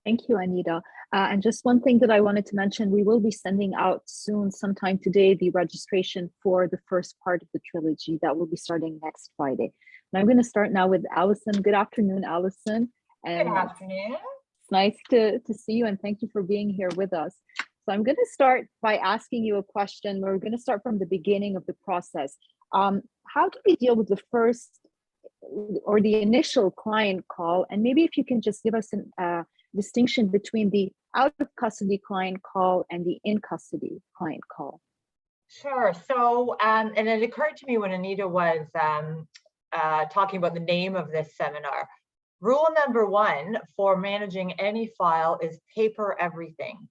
Thank you, Anita. And just one thing that I wanted to mention, we will be sending out soon, sometime today, the registration for the first part of the trilogy that will be starting next Friday. And I'm going to start now with Alison. Good afternoon, Alison. Good And afternoon. it's nice to see you, and thank you for being here with us. So I'm going to start by asking you a question. We're going to start from the beginning of the process. How do we deal with the first or the initial client call? And maybe if you can just give us a distinction between the out of custody client call and the in custody client call. Sure. So, and it occurred to me when Anita was talking about the name of this seminar. Rule number one for managing any file is paper everything.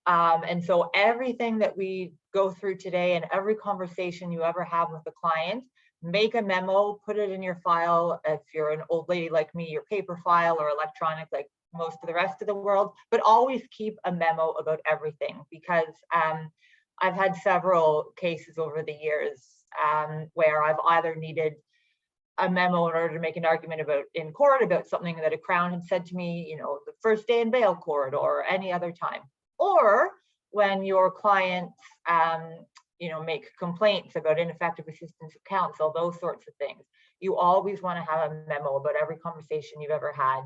And so everything that we go through today and every conversation you ever have with the client, make a memo, put it in your file. If you're an old lady like me, your paper file, or electronic like most of the rest of the world, but always keep a memo about everything, because I've had several cases over the years where I've either needed a memo in order to make an argument about in court about something that a Crown had said to me, you know, the first day in bail court or any other time, or when your clients, you know, make complaints about ineffective assistance of counsel, those sorts of things. You always want to have a memo about every conversation you've ever had.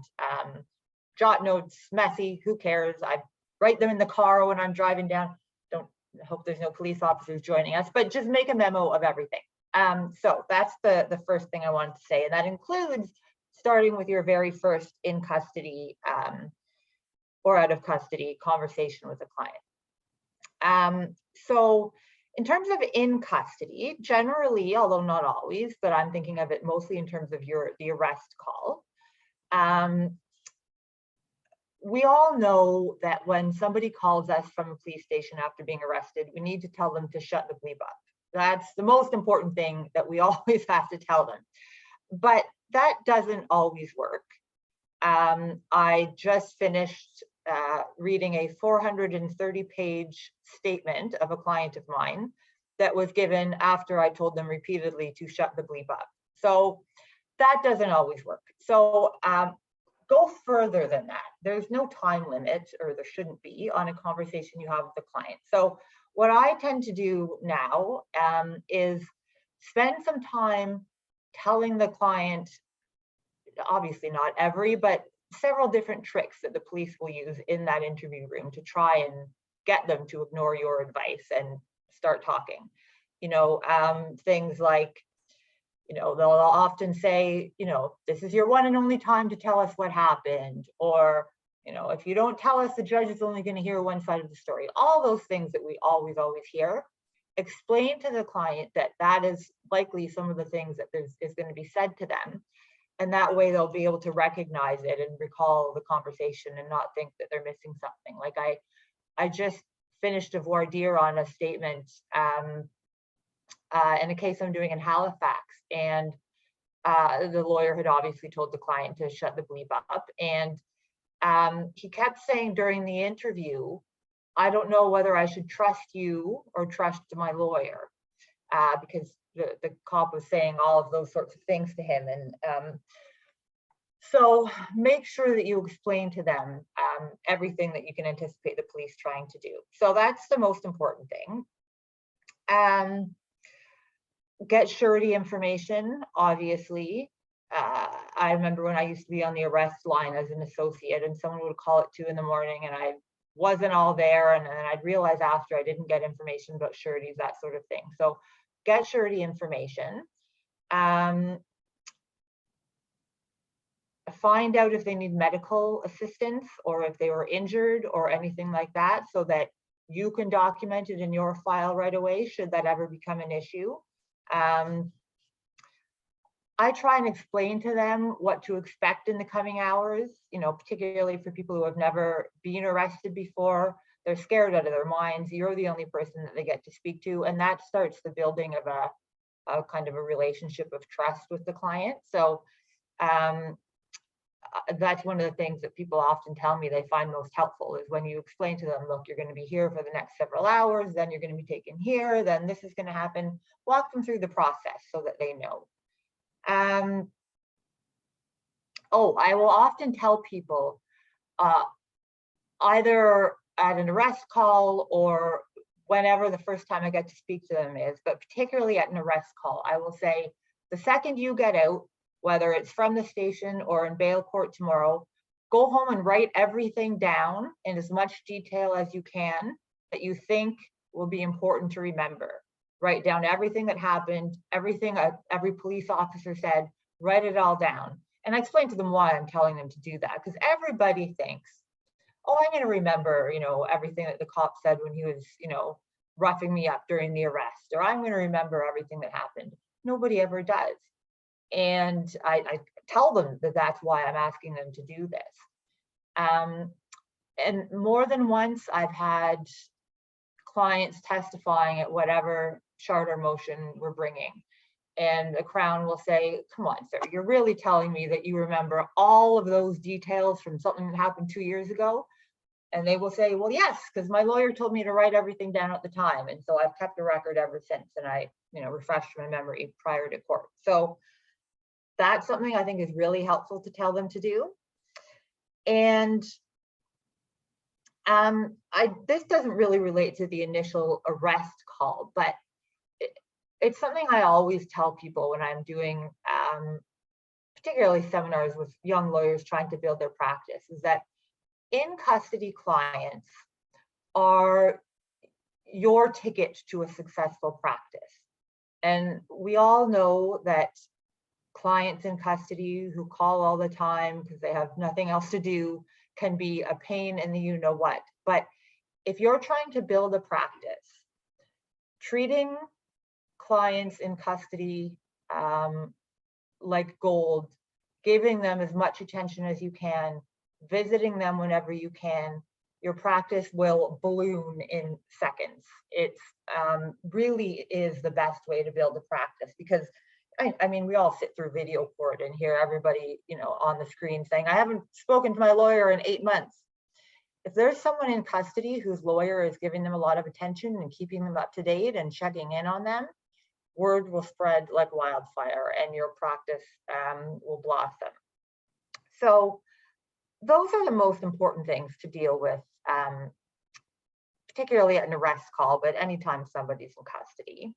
Jot notes, messy, who cares? I write them in the car when I'm driving down. Don't hope there's no police officers joining us, but just make a memo of everything. So that's the first thing I wanted to say. And that includes starting with your very first in custody or out of custody conversation with a client. So in terms of in custody, generally, although not always, but I'm thinking of it mostly in terms of the arrest call. We all know that when somebody calls us from a police station after being arrested, we need to tell them to shut the bleep up. That's the most important thing that we always have to tell them. But that doesn't always work. I just finished reading a 430-page statement of a client of mine that was given after I told them repeatedly to shut the bleep up. So that doesn't always work. So go further than that. There's no time limit, or there shouldn't be, on a conversation you have with the client. So what I tend to do now is spend some time telling the client, obviously not every, but several different tricks that the police will use in that interview room to try and get them to ignore your advice and start talking. You know, things like, you know, they'll often say, you know, this is your one and only time to tell us what happened. Or, you know, if you don't tell us, the judge is only going to hear one side of the story. All those things that we always hear. Explain to the client that that is likely some of the things that is going to be said to them. And that way they'll be able to recognize it and recall the conversation and not think that they're missing something. Like I just finished a voir dire on a statement in a case I'm doing in Halifax, and the lawyer had obviously told the client to shut the bleep up, and he kept saying during the interview, I don't know whether I should trust you or trust my lawyer, because the cop was saying all of those sorts of things to him. And so make sure that you explain to them everything that you can anticipate the police trying to do. So that's the most important thing. Get surety information, obviously. I remember when I used to be on the arrest line as an associate, and someone would call at 2 in the morning and I wasn't all there, and then I'd realize after I didn't get information about sureties, that sort of thing. So get surety information. Find out if they need medical assistance or if they were injured or anything like that, so that you can document it in your file right away should that ever become an issue. I try and explain to them what to expect in the coming hours, you know, particularly for people who have never been arrested before. They're scared out of their minds. You're the only person that they get to speak to, and that starts the building of a kind of a relationship of trust with the client. So that's one of the things that people often tell me they find most helpful, is when you explain to them, look, you're going to be here for the next several hours, then you're going to be taken here, then this is going to happen. Walk them through the process so that they know. Oh, I will often tell people, either at an arrest call or whenever the first time I get to speak to them is, but particularly at an arrest call, I will say, the second you get out, whether it's from the station or in bail court tomorrow, go home and write everything down in as much detail as you can that you think will be important to remember. Write down everything that happened, everything every police officer said, write it all down. And I explain to them why I'm telling them to do that, because everybody thinks, oh, I'm going to remember, everything that the cop said when he was, roughing me up during the arrest, or I'm going to remember everything that happened. Nobody ever does. And I tell them that that's why I'm asking them to do this. And more than once, I've had clients testifying at whatever charter motion we're bringing. And the Crown will say, come on, sir, you're really telling me that you remember all of those details from something that happened 2 years ago? And they will say, well, yes, because my lawyer told me to write everything down at the time. And so I've kept a record ever since, and I, refreshed my memory prior to court. So that's something I think is really helpful to tell them to do. And this doesn't really relate to the initial arrest call, but it's something I always tell people when I'm doing particularly seminars with young lawyers trying to build their practice, is that in custody clients are your ticket to a successful practice. And we all know that clients in custody who call all the time because they have nothing else to do can be a pain in the you-know-what. But if you're trying to build a practice, treating clients in custody like gold, giving them as much attention as you can, visiting them whenever you can, your practice will balloon in seconds. It's really is the best way to build a practice, because I mean, we all sit through video court and hear everybody, on the screen saying, I haven't spoken to my lawyer in 8 months. If there's someone in custody whose lawyer is giving them a lot of attention and keeping them up to date and checking in on them, word will spread like wildfire and your practice will blossom. So those are the most important things to deal with, particularly at an arrest call, but anytime somebody's in custody.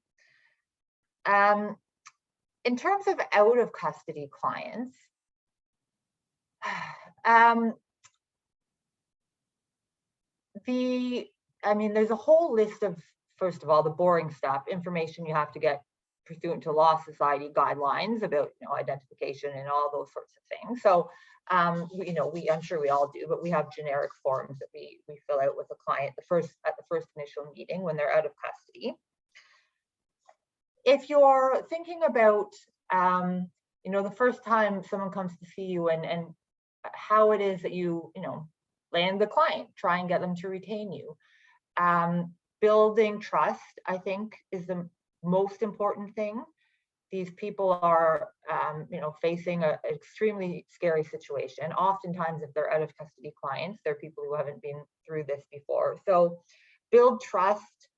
In terms of out of custody clients, there's a whole list of, first of all, the boring stuff, information you have to get pursuant to Law Society guidelines about, identification and all those sorts of things. So, I'm sure we all do, but we have generic forms that we fill out with a client at the first initial meeting when they're out of custody. If you're thinking about, the first time someone comes to see you and how it is that you, land the client, try and get them to retain you. Building trust, I think, is the most important thing. These people are, facing an extremely scary situation. Oftentimes, if they're out of custody clients, they're people who haven't been through this before. So build trust,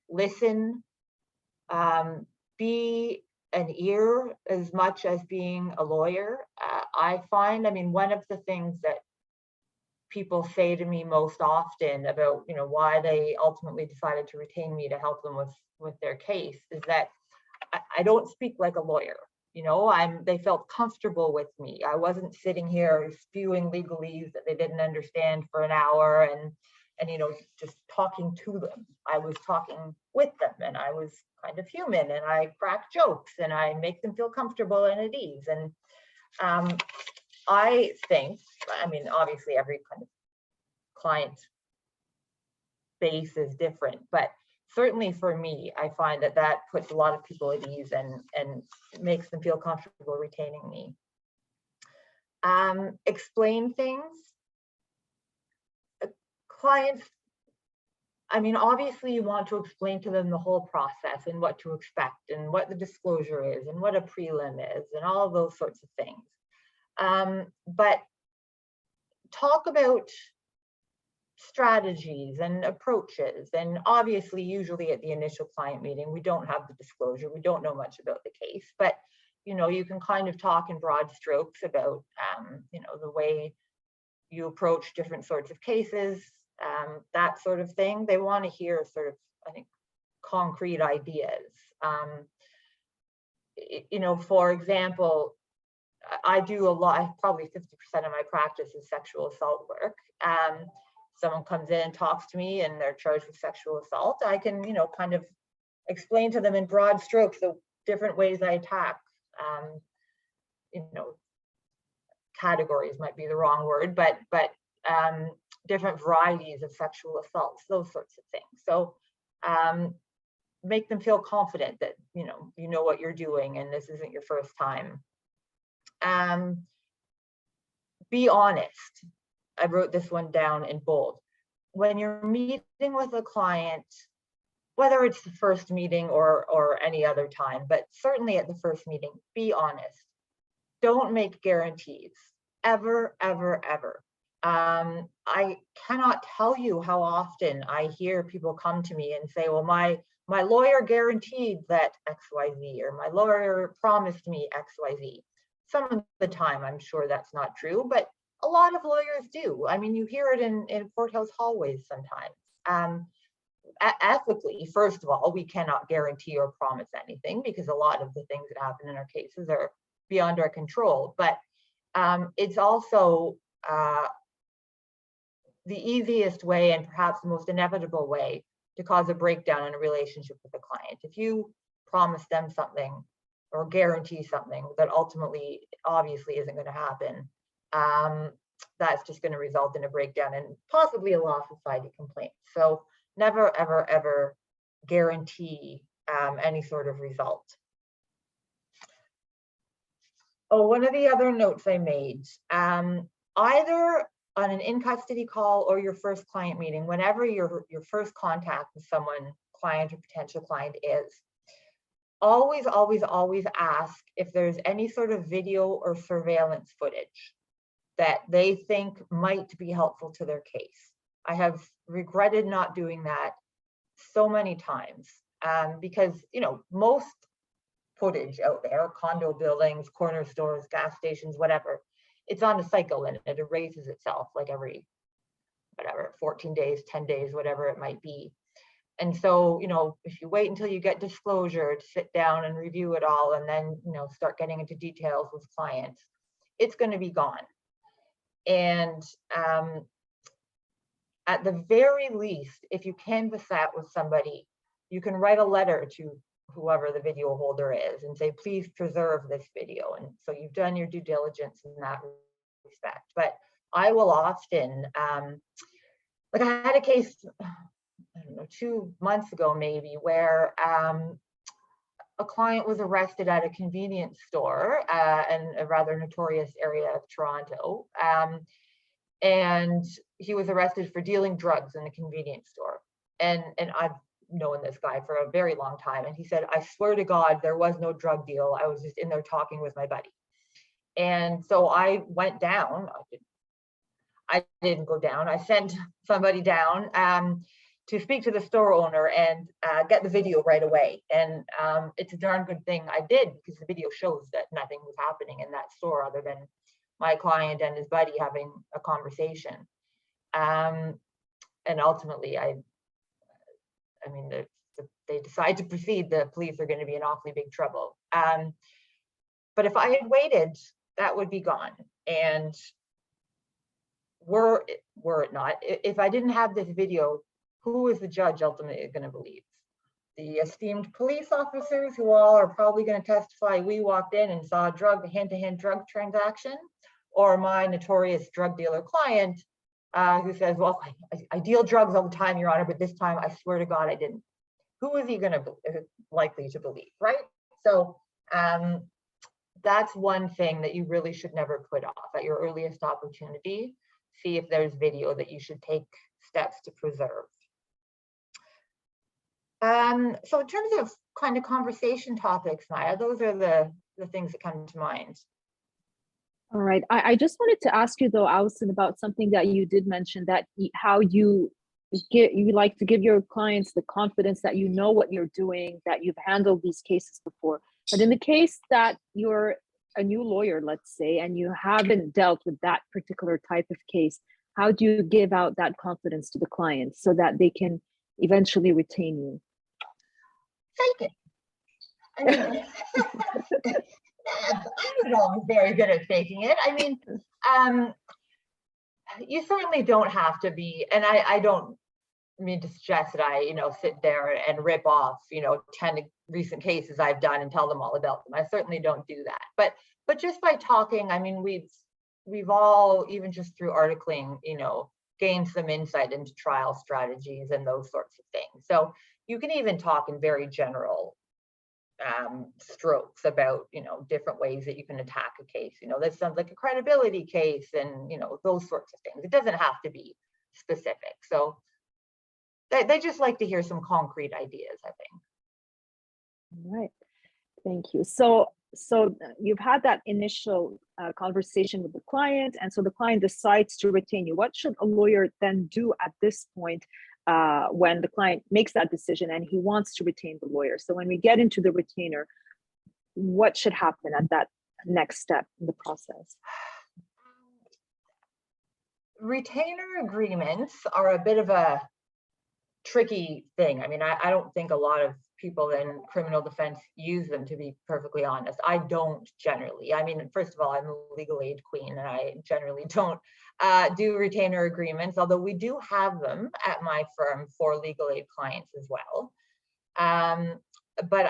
listen, be an ear as much as being a lawyer. I find, one of the things that people say to me most often about, why they ultimately decided to retain me to help them with their case is that I don't speak like a lawyer. They felt comfortable with me. I wasn't sitting here spewing legalese that they didn't understand for an hour and just talking to them. I was talking with them, and I was kind of human, and I crack jokes and I make them feel comfortable and at ease. And I think, obviously every kind of client base is different, but certainly for me, I find that puts a lot of people at ease and makes them feel comfortable retaining me. Explain things. Clients, obviously you want to explain to them the whole process and what to expect and what the disclosure is and what a prelim is and all of those sorts of things. But talk about strategies and approaches. And obviously, usually at the initial client meeting, we don't have the disclosure. We don't know much about the case, but you can kind of talk in broad strokes about, the way you approach different sorts of cases, that sort of thing. They want to hear sort of, I think, concrete ideas. You know, for example, I do a lot, probably 50% of my practice is sexual assault work. Someone comes in and talks to me and they're charged with sexual assault. I can, you know, kind of explain to them in broad strokes the different ways I attack. You know, categories might be the wrong word, but different varieties of sexual assaults, those sorts of things. So make them feel confident that, you know what you're doing and this isn't your first time. Be honest. I wrote this one down in bold. When you're meeting with a client, whether it's the first meeting or any other time, but certainly at the first meeting, be honest. Don't make guarantees, ever, ever, ever. I cannot tell you how often I hear people come to me and say, well, my lawyer guaranteed that XYZ, or my lawyer promised me XYZ. Some of the time, I'm sure that's not true, but a lot of lawyers do. I mean, you hear it in courthouse hallways sometimes. Ethically, first of all, we cannot guarantee or promise anything because a lot of the things that happen in our cases are beyond our control. But it's also the easiest way and perhaps the most inevitable way to cause a breakdown in a relationship with a client. If you promise them something or guarantee something that ultimately obviously isn't going to happen, that's just going to result in a breakdown and possibly a law society complaint. So never, ever, ever guarantee any sort of result. Oh, one of the other notes I made, either on an in-custody call or your first client meeting, whenever your first contact with someone, client or potential client is, always, always, always ask if there's any sort of video or surveillance footage that they think might be helpful to their case. I have regretted not doing that so many times because, you know, most footage out there, condo buildings, corner stores, gas stations, whatever, it's on a cycle and it erases itself like every, whatever, 14 days, 10 days, whatever it might be. And so, you know, if you wait until you get disclosure to sit down and review it all and then, you know, start getting into details with clients, it's going to be gone. And at the very least, if you canvass that with somebody, you can write a letter to whoever the video holder is and say, please preserve this video. And so you've done your due diligence in that respect. But I will often, like I had a case, I don't know, 2 months ago maybe, where a client was arrested at a convenience store in a rather notorious area of Toronto. And he was arrested for dealing drugs in the convenience store. And I've known this guy for a very long time. And he said, I swear to God, there was no drug deal. I was just in there talking with my buddy. And so I went down. I didn't go down. I sent somebody down to speak to the store owner and get the video right away. And it's a darn good thing I did, because the video shows that nothing was happening in that store other than my client and his buddy having a conversation. And ultimately, I mean, if they decide to proceed, the police are going to be in awfully big trouble. But if I had waited, that would be gone. And were it not, if I didn't have this video, who is the judge ultimately going to believe? The esteemed police officers who all are probably going to testify we walked in and saw a hand-to-hand drug transaction, or my notorious drug dealer client who says, well, I deal drugs all the time, Your Honor, but this time I swear to God I didn't. Who is he going to likely to believe, right? So that's one thing that you really should never put off. At your earliest opportunity, see if there's video that you should take steps to preserve. So in terms of kind of conversation topics, Maya, those are the things that come to mind. All right. I just wanted to ask you though, Alison, about something that you did mention, that how you like to give your clients the confidence that you know what you're doing, that you've handled these cases before. But in the case that you're a new lawyer, let's say, and you haven't dealt with that particular type of case, how do you give out that confidence to the client so that they can eventually retain you? Fake it. I mean, I'm not always very good at faking it. I mean, you certainly don't have to be, and I don't mean to suggest that I, sit there and rip off, 10 recent cases I've done and tell them all about them. I certainly don't do that. But just by talking, I mean, we've all, even just through articling, gained some insight into trial strategies and those sorts of things. So you can even talk in very general strokes about, different ways that you can attack a case. That sounds like a credibility case and, those sorts of things. It doesn't have to be specific. So they just like to hear some concrete ideas, I think. All right. Thank you. So you've had that initial conversation with the client, and so the client decides to retain you. What should a lawyer then do at this point when the client makes that decision and he wants to retain the lawyer? So when we get into the retainer, what should happen at that next step in the process? Retainer agreements are a bit of a tricky thing. I mean, I don't think a lot of people in criminal defense use them, to be perfectly honest. I don't generally. I mean, first of all, I'm a legal aid queen and I generally don't do retainer agreements, although we do have them at my firm for legal aid clients as well. But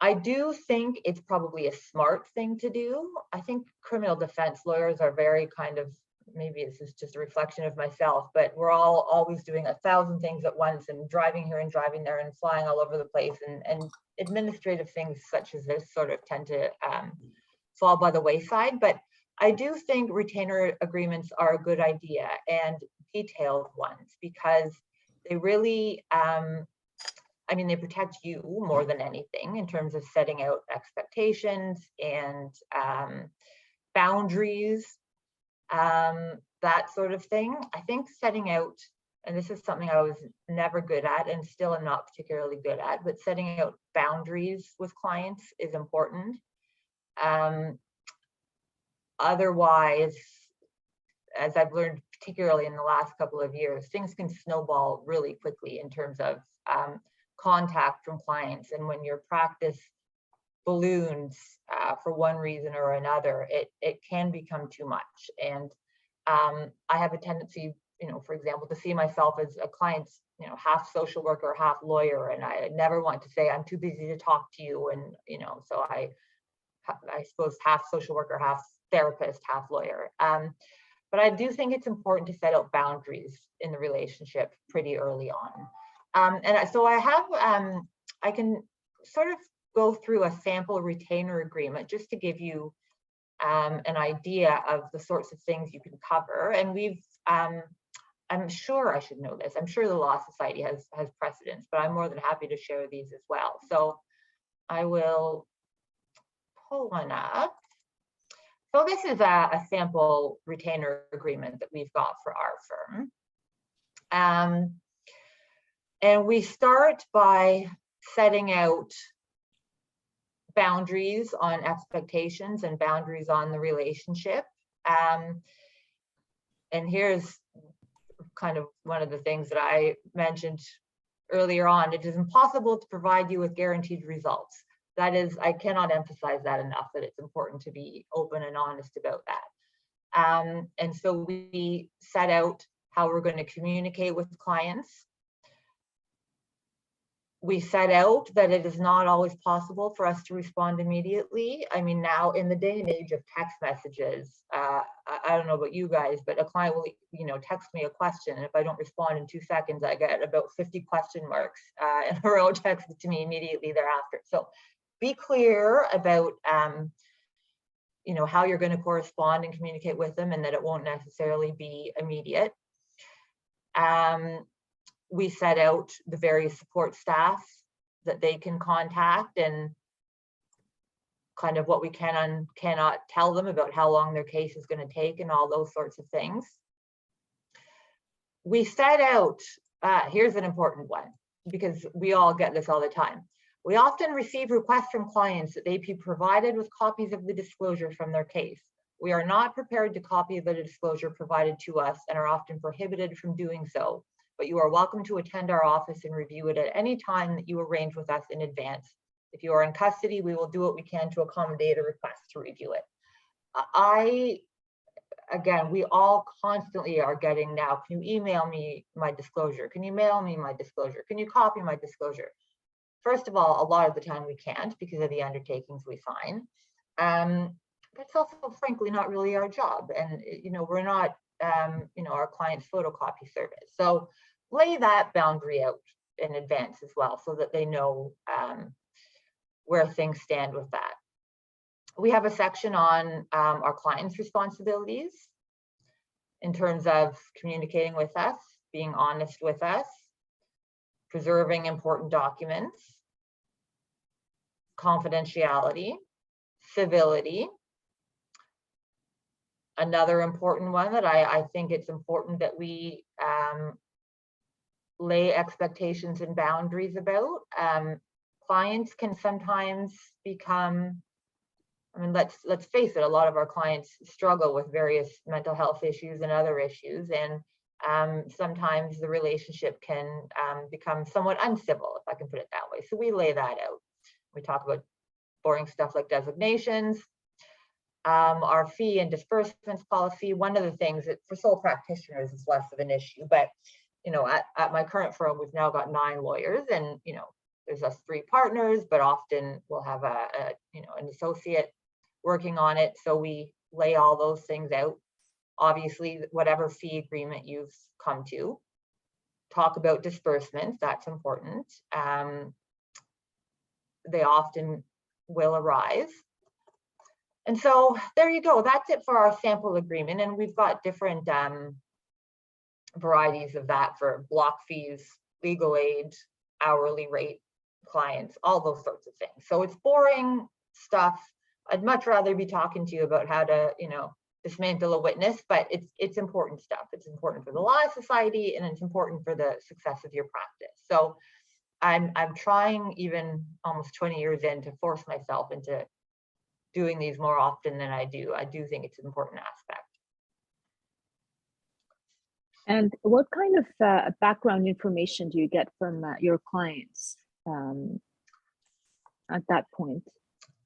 I do think it's probably a smart thing to do. I think criminal defense lawyers are very kind of, maybe this is just a reflection of myself, but we're all always doing 1,000 things at once and driving here and driving there and flying all over the place, and administrative things such as this sort of tend to fall by the wayside. But I do think retainer agreements are a good idea, and detailed ones, because they really, they protect you more than anything in terms of setting out expectations and boundaries, that sort of thing. I think setting out, and this is something I was never good at and still am not particularly good at, but setting out boundaries with clients is important. Otherwise, as I've learned, particularly in the last couple of years, things can snowball really quickly in terms of contact from clients. And when your practice balloons for one reason or another, it can become too much. And I have a tendency, for example, to see myself as a client's, half social worker, half lawyer, and I never want to say I'm too busy to talk to you. And so I suppose half social worker, half therapist, half lawyer. But I do think it's important to set out boundaries in the relationship pretty early on. And so I can sort of go through a sample retainer agreement just to give you an idea of the sorts of things you can cover. And we've, I'm sure I should know this. I'm sure the Law Society has precedents, but I'm more than happy to share these as well. So I will pull one up. So this is a sample retainer agreement that we've got for our firm. And we start by setting out boundaries on expectations and boundaries on the relationship. And here's kind of one of the things that I mentioned earlier on. It is impossible to provide you with guaranteed results. That is, I cannot emphasize that enough, that it's important to be open and honest about that. And so we set out how we're going to communicate with clients. We set out that it is not always possible for us to respond immediately. I mean, now in the day and age of text messages, I don't know about you guys, but a client will, text me a question, and if I don't respond in 2 seconds, I get about 50 question marks in a row texted to me immediately thereafter. So be clear about, how you're going to correspond and communicate with them, and that it won't necessarily be immediate. We set out the various support staff that they can contact and kind of what we can and cannot tell them about how long their case is going to take and all those sorts of things. We set out, here's an important one, because we all get this all the time. We often receive requests from clients that they be provided with copies of the disclosure from their case. We are not prepared to copy the disclosure provided to us and are often prohibited from doing so, but you are welcome to attend our office and review it at any time that you arrange with us in advance. If you are in custody, we will do what we can to accommodate a request to review it. Again, we all constantly are getting now, can you email me my disclosure? Can you mail me my disclosure? Can you copy my disclosure? First of all, a lot of the time we can't because of the undertakings we sign. But it's also frankly not really our job. And we're not, our client's photocopy service. So lay that boundary out in advance as well so that they know where things stand with that. We have a section on our client's responsibilities in terms of communicating with us, being honest with us, preserving important documents, confidentiality, civility. Another important one that I think it's important that we lay expectations and boundaries about. Clients can sometimes become, let's face it, a lot of our clients struggle with various mental health issues and other issues, and sometimes the relationship can become somewhat uncivil, if I can put it that way. So we lay that out. We talk about boring stuff like designations, our fee and disbursements policy. One of the things that for sole practitioners is less of an issue, but at my current firm, we've now got 9 lawyers, and there's us 3 partners, but often we'll have an associate working on it. So we lay all those things out. Obviously, whatever fee agreement you've come to, talk about disbursements, that's important. They often will arise. And so there you go, that's it for our sample agreement. And we've got different varieties of that for block fees, legal aid, hourly rate clients, all those sorts of things. So it's boring stuff. I'd much rather be talking to you about how to, dismantle a witness, but it's important stuff. It's important for the Law Society, and it's important for the success of your practice. So I'm trying, even almost 20 years in, to force myself into doing these more often than I do. I do think it's an important aspect. And what kind of background information do you get from your clients at that point?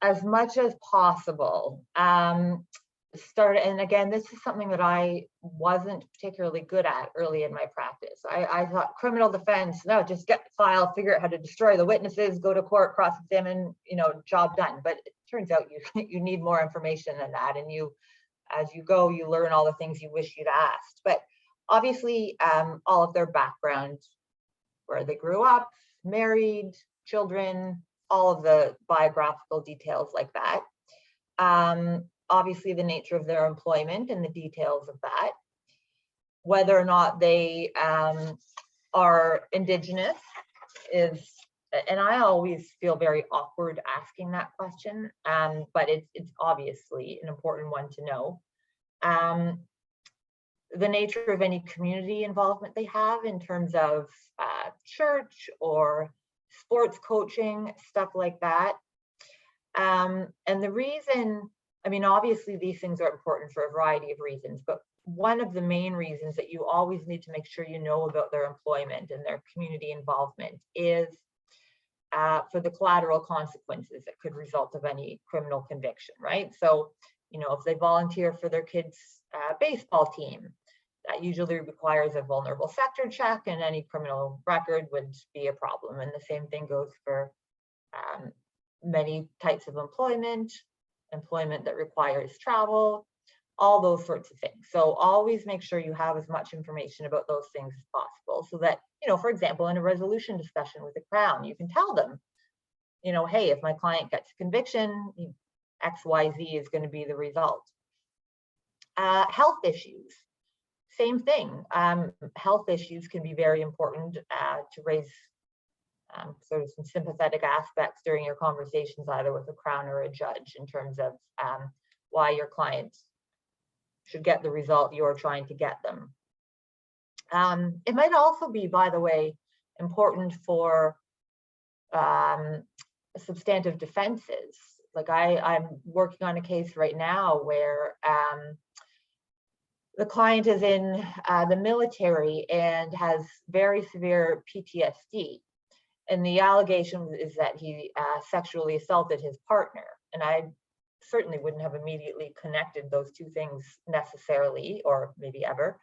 As much as possible. And again, this is something that I wasn't particularly good at early in my practice. I thought criminal defense, no, just get the file, figure out how to destroy the witnesses, go to court, cross-examine, job done. But it turns out you need more information than that. And as you go, you learn all the things you wish you'd asked. But obviously, all of their background, where they grew up, married, children, all of the biographical details like that. Obviously, the nature of their employment and the details of that. Whether or not they are Indigenous is, and I always feel very awkward asking that question, but it's obviously an important one to know. The nature of any community involvement they have in terms of church or sports coaching, stuff like that. And the reason, obviously these things are important for a variety of reasons, but one of the main reasons that you always need to make sure you know about their employment and their community involvement is for the collateral consequences that could result of any criminal conviction, right? So, if they volunteer for their kids' baseball team, that usually requires a vulnerable sector check, and any criminal record would be a problem. And the same thing goes for many types of employment that requires travel, all those sorts of things. So always make sure you have as much information about those things as possible, so that, for example, in a resolution discussion with the Crown, you can tell them, hey, if my client gets a conviction, XYZ is going to be the result. Health issues, same thing. Health issues can be very important to raise sort of some sympathetic aspects during your conversations, either with a Crown or a judge, in terms of why your client should get the result you're trying to get them. It might also be, by the way, important for substantive defenses. Like I'm working on a case right now where the client is in the military and has very severe PTSD. And the allegation is that he sexually assaulted his partner. And I certainly wouldn't have immediately connected those two things necessarily, or maybe ever.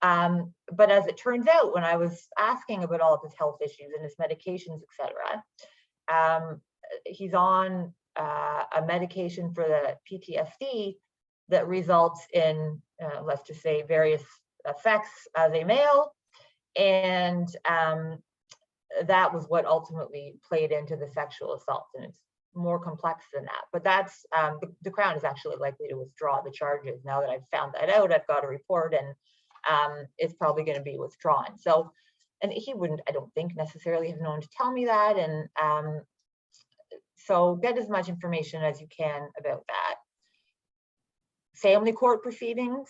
But as it turns out, when I was asking about all of his health issues and his medications, etc., he's on a medication for the PTSD that results in, let's just say, various effects as a male. And that was what ultimately played into the sexual assault. And it's more complex than that. But that's, the Crown is actually likely to withdraw the charges. Now that I've found that out, I've got a report, and it's probably going to be withdrawn. So, and he wouldn't, I don't think, necessarily have known to tell me that. And so get as much information as you can about that. Family court proceedings,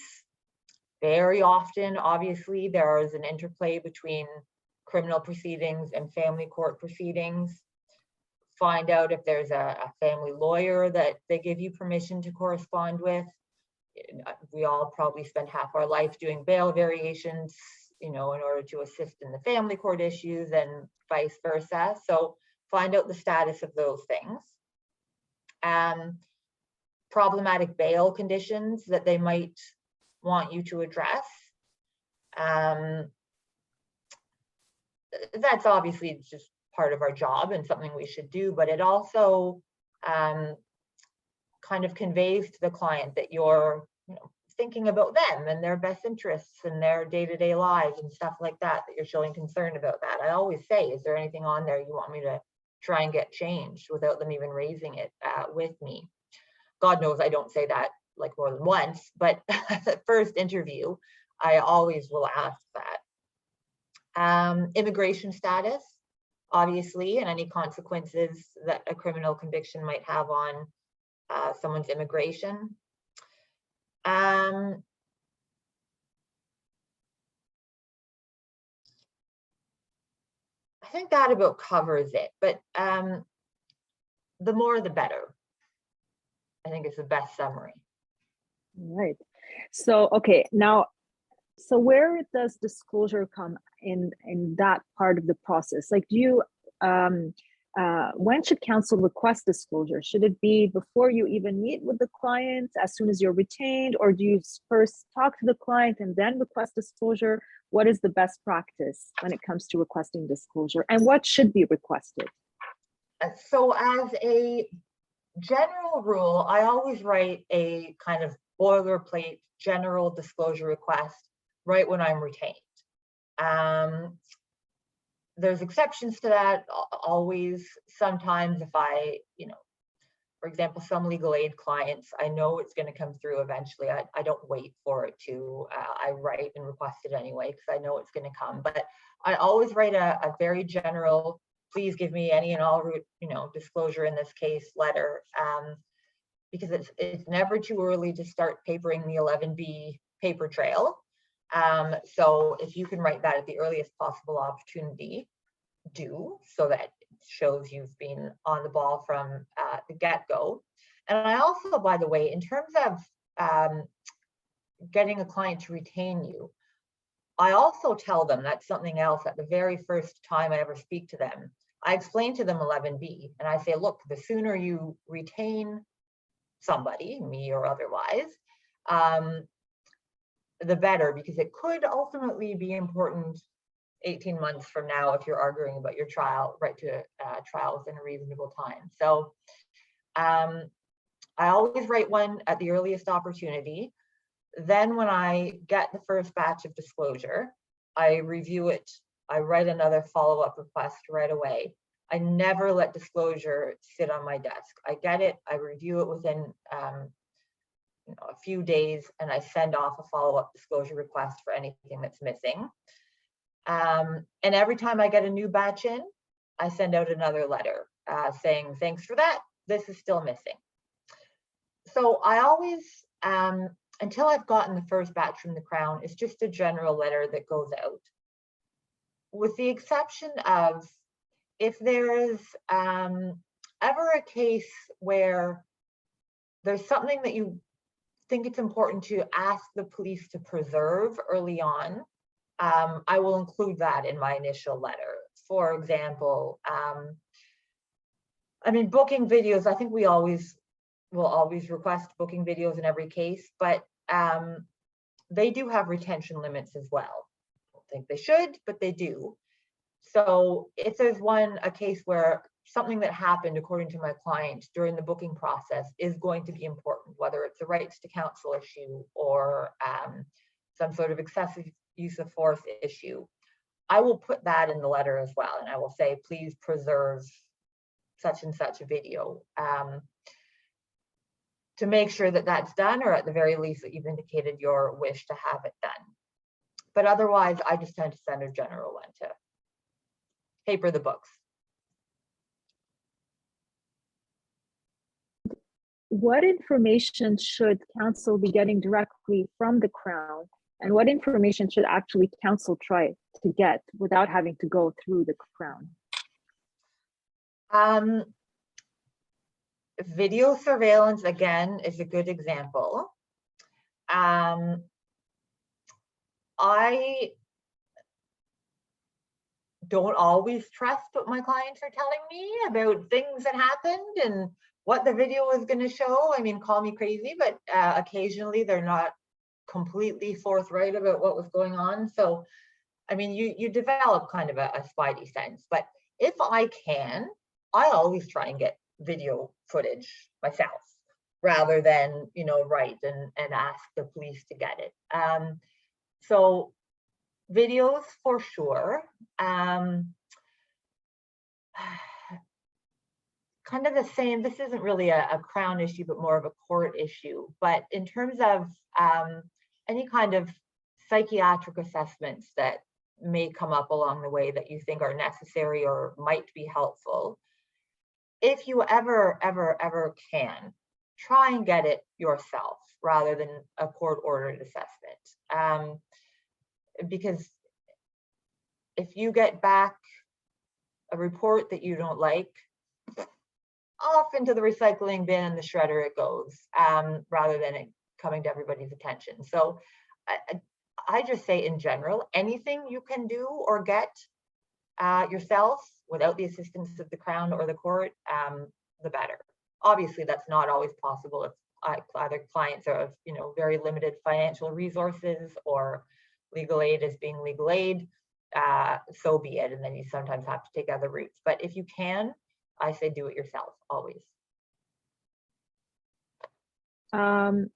very often, obviously, there is an interplay between criminal proceedings and family court proceedings. Find out if there's a family lawyer that they give you permission to correspond with. We all probably spend half our life doing bail variations, in order to assist in the family court issues, and vice versa. So find out the status of those things. Problematic bail conditions that they might want you to address. That's obviously just part of our job and something we should do, but it also kind of conveys to the client that you're thinking about them and their best interests and their day-to-day lives and stuff like that, that you're showing concern about that. I always say, is there anything on there you want me to try and get changed, without them even raising it with me? God knows I don't say that like more than once, but at the first interview, I always will ask that. Immigration status, obviously, and any consequences that a criminal conviction might have on someone's immigration. I think that about covers it, but the more the better. I think it's the best summary. Right. So, okay, now, so where does disclosure come in that part of the process? Like, do you, when should counsel request disclosure? Should it be before you even meet with the client, as soon as you're retained, or do you first talk to the client and then request disclosure? What is the best practice when it comes to requesting disclosure, and what should be requested? So as a general rule, I always write a kind of boilerplate general disclosure request right when I'm retained. There's exceptions to that always. Sometimes if I, for example, some legal aid clients, I know it's going to come through eventually. I don't wait for it to, I write and request it anyway, because I know it's going to come. But I always write a very general, please give me any and all, disclosure in this case letter, because it's never too early to start papering the 11B paper trail. So if you can write that at the earliest possible opportunity, do, so that it shows you've been on the ball from the get-go. And I also, by the way, in terms of getting a client to retain you, I also tell them that's something else at the very first time I ever speak to them. I explain to them 11B, and I say, look, the sooner you retain somebody, me or otherwise, the better, because it could ultimately be important 18 months from now if you're arguing about your trial, right to trial within a reasonable time. So I always write one at the earliest opportunity. Then when I get the first batch of disclosure, I review it. I write another follow-up request right away. I never let disclosure sit on my desk. I get it, I review it within a few days, and I send off a follow-up disclosure request for anything that's missing. And every time I get a new batch in, I send out another letter saying, thanks for that, this is still missing. So I always, until I've gotten the first batch from the Crown, it's just a general letter that goes out. With the exception of if there is ever a case where there's something that you think it's important to ask the police to preserve early on, I will include that in my initial letter. For example, I mean, booking videos, I think we will always request booking videos in every case, but they do have retention limits as well. I don't think they should, but they do. So if there's a case where something that happened according to my client during the booking process is going to be important, whether it's a rights to counsel issue or some sort of excessive use of force issue, I will put that in the letter as well. And I will say, please preserve such and such a video to make sure that that's done, or at the very least that you've indicated your wish to have it done. But otherwise, I just tend to send a general one to paper the books. What information should counsel be getting directly from the Crown, and what information should actually counsel try to get without having to go through the Crown? Video surveillance, again, is a good example. I don't always trust what my clients are telling me about things that happened and what the video is going to show. I mean, call me crazy, but occasionally they're not completely forthright about what was going on. So, I mean, you develop kind of a spidey sense. But if I can, I always try and get video footage myself rather than, write and ask the police to get it. So videos for sure. Kind of the same, this isn't really a Crown issue, but more of a court issue. But in terms of any kind of psychiatric assessments that may come up along the way that you think are necessary or might be helpful, if you ever can, try and get it yourself rather than a court-ordered assessment. Because if you get back a report that you don't like, off into the recycling bin and the shredder it goes, rather than it coming to everybody's attention. So I just say in general, anything you can do or get yourself without the assistance of the Crown or the court, the better. Obviously, that's not always possible if either clients are of very limited financial resources or legal aid is being legal aid, so be it. And then you sometimes have to take other routes. But if you can, I say do it yourself, always. And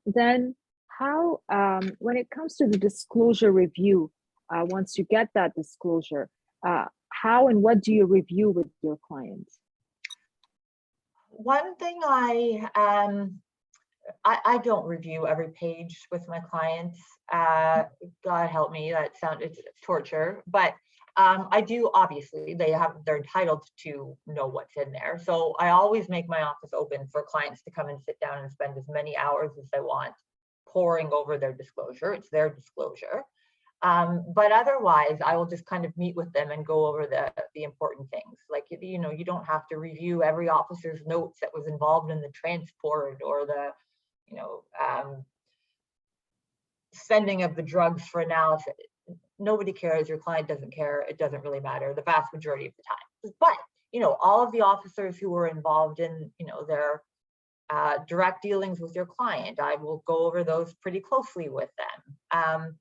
then how, when it comes to the disclosure review, once you get that disclosure, how and what do you review with your clients? One thing I don't review every page with my clients. God help me, it's torture. But I do, obviously, they're entitled to know what's in there. So I always make my office open for clients to come and sit down and spend as many hours as they want poring over their disclosure. It's their disclosure. But otherwise, I will just kind of meet with them and go over the important things. Like, you don't have to review every officer's notes that was involved in the transport or the, sending of the drugs for analysis. Nobody cares. Your client doesn't care. It doesn't really matter the vast majority of the time. But, all of the officers who were involved in, their direct dealings with your client, I will go over those pretty closely with them.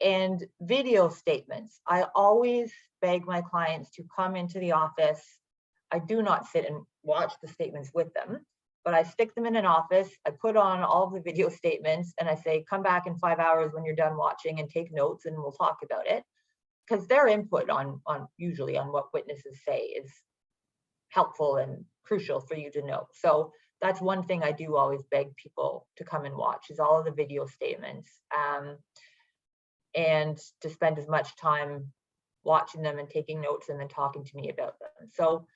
And video statements, I always beg my clients to come into the office. I do not sit and watch the statements with them, but I stick them in an office. I put on all of the video statements and I say, come back in 5 hours when you're done watching and take notes and we'll talk about it. Because their input usually on what witnesses say is helpful and crucial for you to know. So that's one thing I do always beg people to come and watch, is all of the video statements. And to spend as much time watching them and taking notes and then talking to me about them. So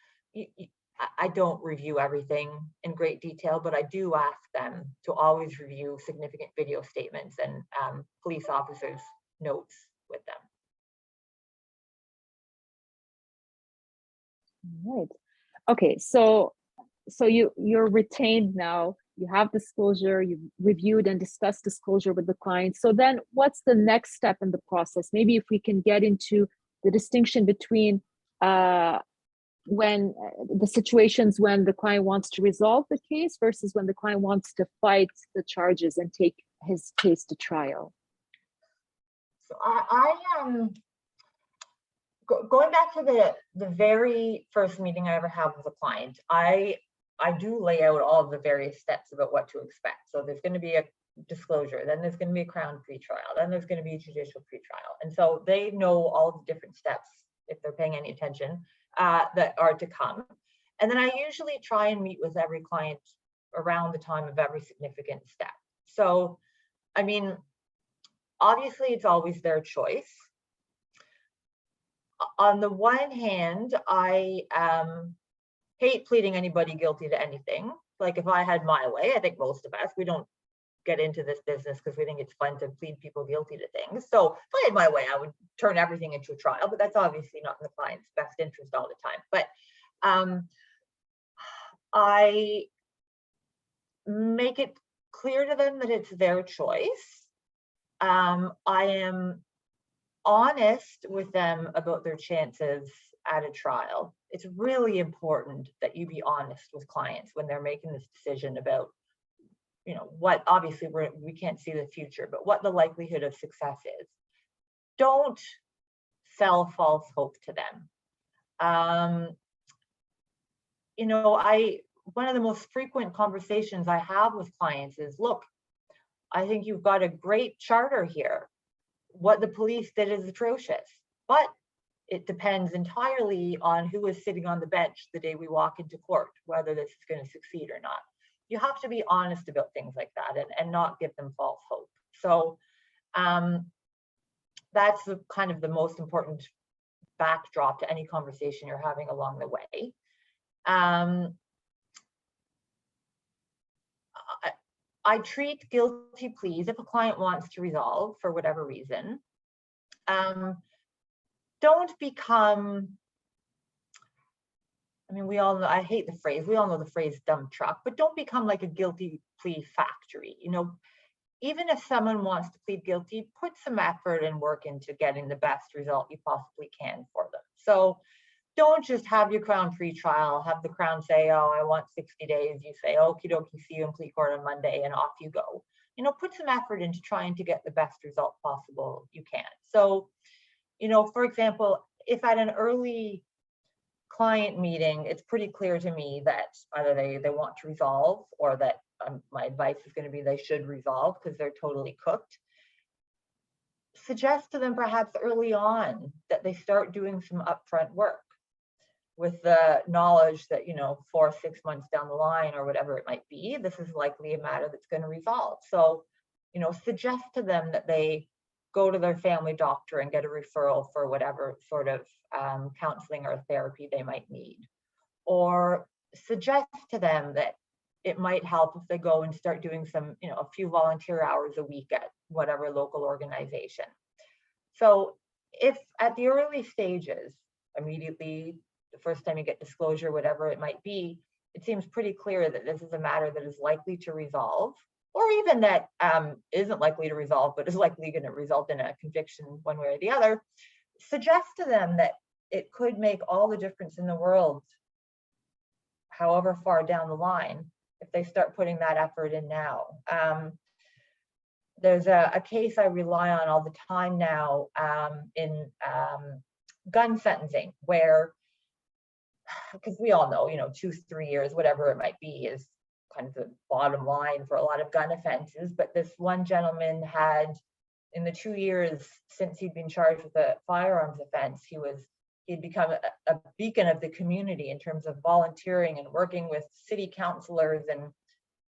I don't review everything in great detail, but I do ask them to always review significant video statements and police officers' notes with them. All Okay, so you're retained now. You have disclosure. You've reviewed and discussed disclosure with the client. So then, what's the next step in the process? Maybe if we can get into the distinction between when the situations when the client wants to resolve the case versus when the client wants to fight the charges and take his case to trial. So going back to the very first meeting I ever had with a client, I do lay out all of the various steps about what to expect. So there's going to be a disclosure, then there's going to be a Crown pretrial, then there's going to be a judicial pretrial, and so they know all the different steps if they're paying any attention that are to come. And then I usually try and meet with every client around the time of every significant step. So, I mean, obviously it's always their choice. On the one hand, I hate pleading anybody guilty to anything. Like if I had my way, I think most of us, we don't get into this business because we think it's fun to plead people guilty to things. So if I had my way, I would turn everything into a trial, but that's obviously not in the client's best interest all the time. But I make it clear to them that it's their choice. I am honest with them about their chances at a trial. It's really important that you be honest with clients when they're making this decision about, you know, what obviously we can't see the future, but what the likelihood of success is. Don't sell false hope to them. You know, one of the most frequent conversations I have with clients is, look, I think you've got a great charter here. What the police did is atrocious, but it depends entirely on who is sitting on the bench the day we walk into court, whether this is going to succeed or not. You have to be honest about things like that and not give them false hope. So that's kind of the most important backdrop to any conversation you're having along the way. I treat guilty pleas, if a client wants to resolve for whatever reason, don't become, I mean, we all know, I hate the phrase, we all know the phrase dump truck, but don't become like a guilty plea factory. You know, even if someone wants to plead guilty, put some effort and work into getting the best result you possibly can for them. So don't just have your Crown pretrial, have the Crown say, oh, I want 60 days. You say, okie dokie, see you in plea court on Monday, and off you go. You know, put some effort into trying to get the best result possible you can. So, you know, for example, if at an early client meeting, it's pretty clear to me that either they want to resolve or that my advice is going to be they should resolve because they're totally cooked. Suggest to them perhaps early on that they start doing some upfront work with the knowledge that, you know, 4 or 6 months down the line or whatever it might be, this is likely a matter that's going to resolve. So, you know, suggest to them that they go to their family doctor and get a referral for whatever sort of counseling or therapy they might need. Or suggest to them that it might help if they go and start doing some, you know, a few volunteer hours a week at whatever local organization. So if at the early stages, immediately, the first time you get disclosure, whatever it might be, it seems pretty clear that this is a matter that is likely to resolve, or even that isn't likely to resolve, but is likely going to result in a conviction one way or the other, suggest to them that it could make all the difference in the world, however far down the line, if they start putting that effort in now. There's a case I rely on all the time now in gun sentencing, where, because we all know, you know, 2-3 years, whatever it might be, is kind of the bottom line for a lot of gun offenses. But this one gentleman had, in the 2 years since he'd been charged with a firearms offense, he'd become a beacon of the community in terms of volunteering and working with city councilors and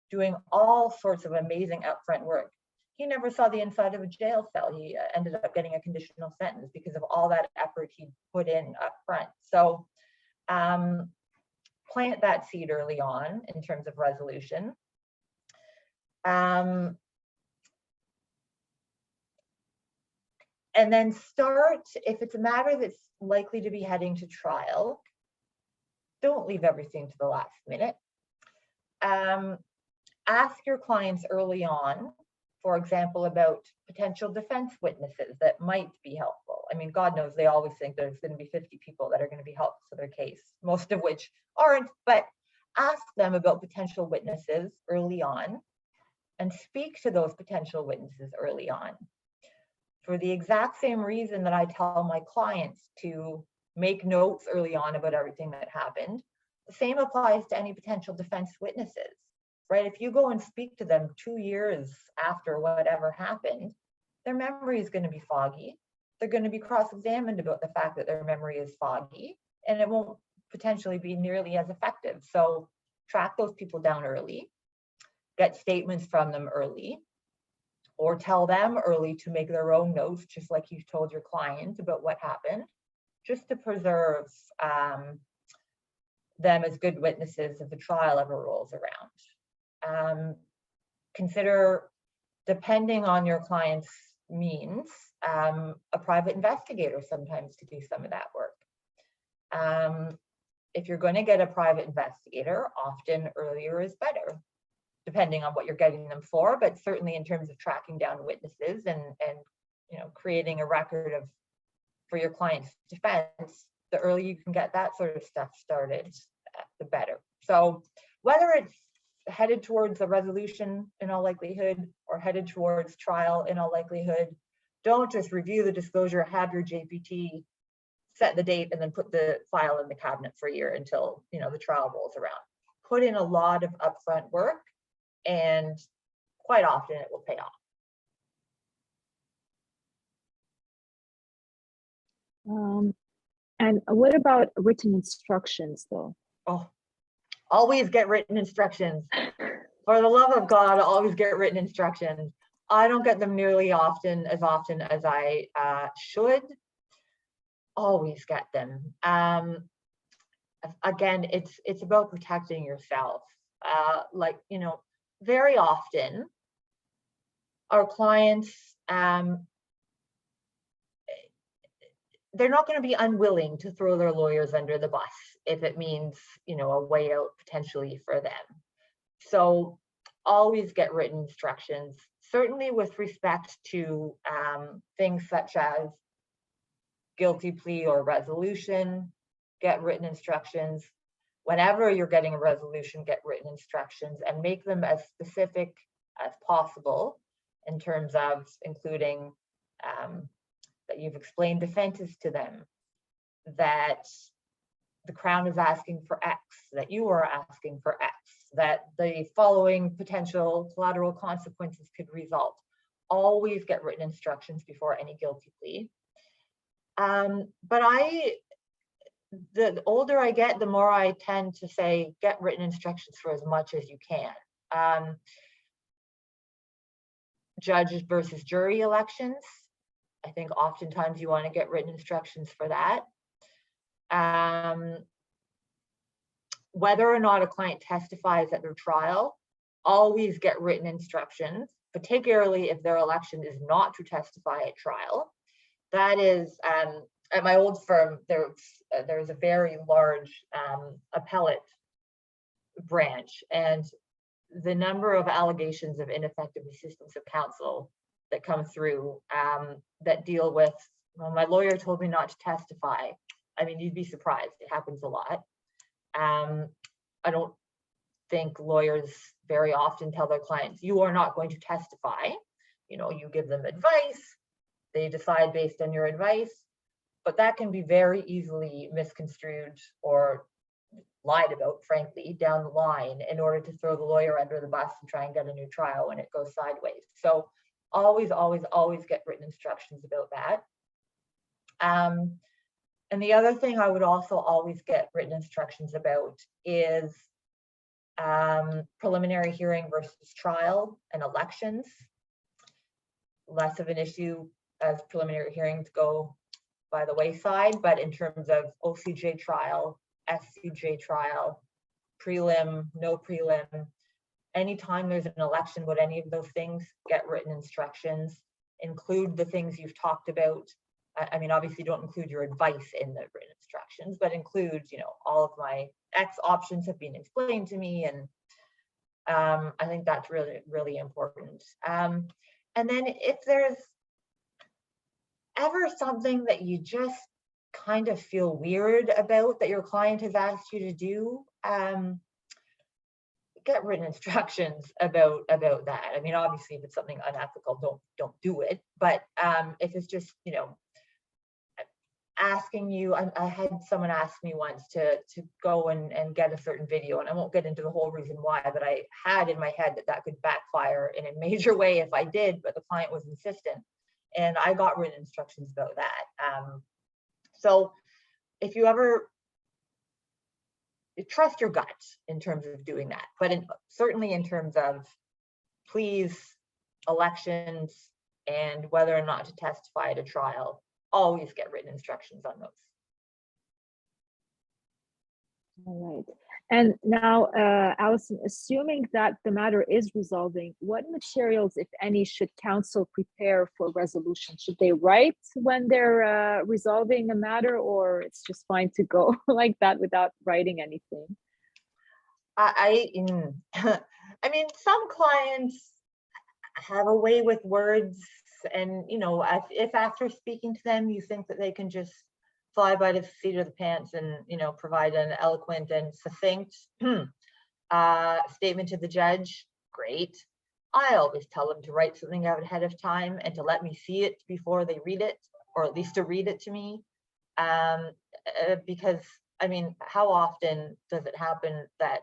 doing all sorts of amazing upfront work. He never saw the inside of a jail cell. He ended up getting a conditional sentence because of all that effort he put in up front. So plant that seed early on in terms of resolution. And then start, if it's a matter that's likely to be heading to trial, Don't leave everything to the last minute. Ask your clients early on, for example, about potential defense witnesses that might be helpful. I mean, God knows they always think there's going to be 50 people that are going to be helpful to their case, most of which aren't, but ask them about potential witnesses early on and speak to those potential witnesses early on. For the exact same reason that I tell my clients to make notes early on about everything that happened, the same applies to any potential defense witnesses, right? If you go and speak to them 2 years after whatever happened, their memory is going to be foggy. They're going to be cross-examined about the fact that their memory is foggy, and it won't potentially be nearly as effective. So track those people down early, get statements from them early, or tell them early to make their own notes, just like you told your client about what happened, just to preserve them as good witnesses if the trial ever rolls around. Consider, depending on your client's means, a private investigator sometimes to do some of that work. If you're going to get a private investigator, often earlier is better, depending on what you're getting them for, but certainly in terms of tracking down witnesses and creating a record of for your client's defense, the earlier you can get that sort of stuff started, the better. So whether it's headed towards a resolution in all likelihood or headed towards trial in all likelihood, don't just review the disclosure, have your JPT, set the date, and then put the file in the cabinet for a year until the trial rolls around. Put in a lot of upfront work, and quite often it will pay off. And what about written instructions, though? Oh, always get written instructions. For the love of God, always get written instructions. I don't get them nearly often as I should. Always get them. Again, it's about protecting yourself. Very often our clients, they're not going to be unwilling to throw their lawyers under the bus if it means, a way out potentially for them. So always get written instructions, certainly with respect to things such as guilty plea or resolution, get written instructions. Whenever you're getting a resolution, get written instructions and make them as specific as possible in terms of including that you've explained defenses to them, that the Crown is asking for X, that you are asking for X, that the following potential collateral consequences could result. Always get written instructions before any guilty plea. But the older I get, the more I tend to say, get written instructions for as much as you can. Judges versus jury elections, I think oftentimes you want to get written instructions for that. Whether or not a client testifies at their trial, always get written instructions, particularly if their election is not to testify at trial. That is, at my old firm, there's a very large appellate branch, and the number of allegations of ineffective assistance of counsel that come through that deal with, well, my lawyer told me not to testify. I mean, you'd be surprised. It happens a lot. I don't think lawyers very often tell their clients, you are not going to testify. You give them advice. They decide based on your advice, but that can be very easily misconstrued or lied about, frankly, down the line in order to throw the lawyer under the bus and try and get a new trial when it goes sideways. So always, always, always get written instructions about that. And the other thing I would also always get written instructions about is preliminary hearing versus trial and elections. Less of an issue as preliminary hearings go by the wayside, but in terms of OCJ trial, SCJ trial, prelim, no prelim, anytime there's an election with any of those things, get written instructions, include the things you've talked about I mean, obviously don't include your advice in the written instructions, but includes, all of my X options have been explained to me. And I think that's really, really important. And then if there's ever something that you just kind of feel weird about that your client has asked you to do, get written instructions about that. I mean, obviously, if it's something unethical, don't do it. But if it's just, asking you, I had someone ask me once to go and get a certain video, and I won't get into the whole reason why, but I had in my head that could backfire in a major way if I did, but the client was insistent, and I got written instructions about that. So if you ever trust your gut in terms of doing that, but certainly in terms of pleas, elections, and whether or not to testify at a trial, always get written instructions on those. All right. And now, Alison, assuming that the matter is resolving, what materials, if any, should counsel prepare for resolution? Should they write when they're resolving a matter, or it's just fine to go like that without writing anything? I mean, some clients have a way with words, and if after speaking to them you think that they can just fly by the seat of the pants and provide an eloquent and succinct statement to the judge, great. I always tell them to write something out ahead of time and to let me see it before they read it, or at least to read it to me, because I mean, how often does it happen that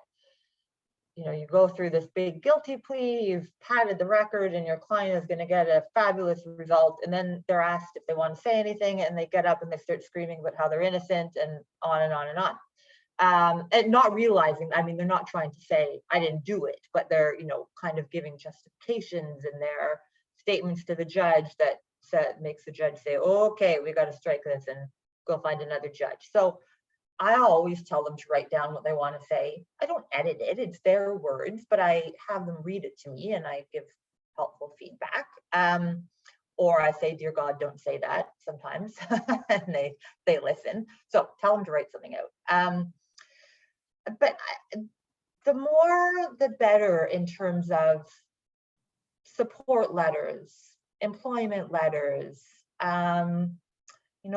you go through this big guilty plea, you've padded the record, and your client is going to get a fabulous result, and then they're asked if they want to say anything, and they get up and they start screaming about how they're innocent, and on and on and on. And not realizing, I mean, they're not trying to say I didn't do it, but they're kind of giving justifications in their statements to the judge that makes the judge say, okay, we got to strike this and go find another judge. So I always tell them to write down what they want to say. I don't edit it, it's their words, but I have them read it to me and I give helpful feedback. Or I say, dear God, don't say that sometimes, and they listen. So tell them to write something out. But the more, the better in terms of support letters, employment letters,